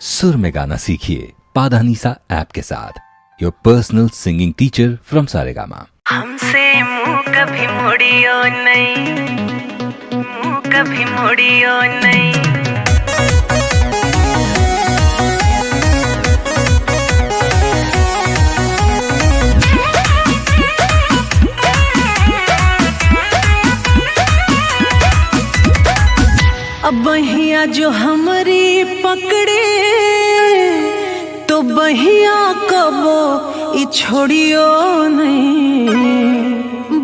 सुर में गाना सीखिए पाधानीसा ऐप के साथ। Your personal singing teacher from Saregama. हमसे मुंह कभी मोड़ियो नहीं, मुंह कभी मोड़ियो नहीं। अब बहिया जो हमारी पकड़े तो बहिया कबो ई छोड़ियो नहीं।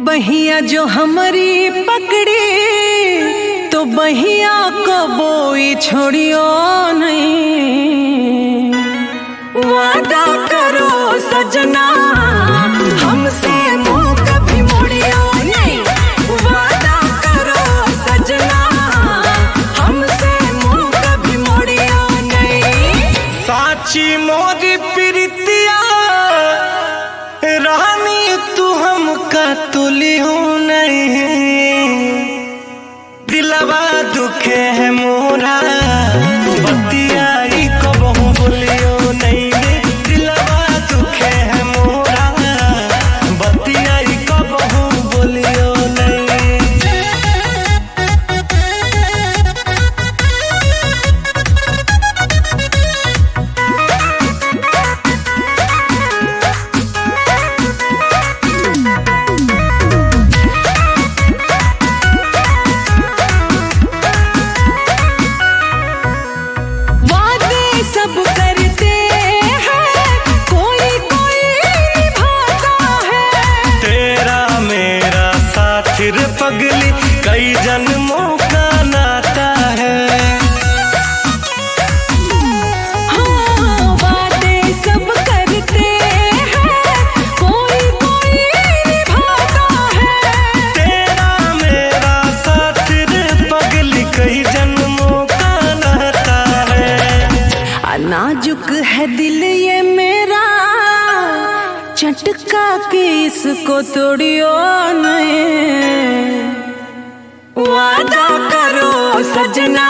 बहिया जो हमारी पकड़े तो बहिया कबो ई छोड़ियो नहीं। वादा करो सजना हमसे मुंह कभी मोड़ियो नहीं। वादा करो सजना हमसे मुंह कभी मोड़ियो नहीं। साची मोरी प्रीतिया रानी तू हमका तुलियो नहीं। दिलवा दुखे है मोरा बतियाई कबहू बोलियो नहीं। दिलवा दुखे है मोरा बतियाई कबहू बोलियो नहीं। सब करते हैं कोई कोई निभाता है। तेरा मेरा साथ रे पगली कई जन्मों का नाता है। हाँ बातें सब करते हैं कोई कोई निभाता है। तेरा मेरा साथ रे पगली कई जन्मों का नाता है। नाजुक है दिल ये मेरा चटका के इसको तोड़ियो नहीं। वादा करो सजना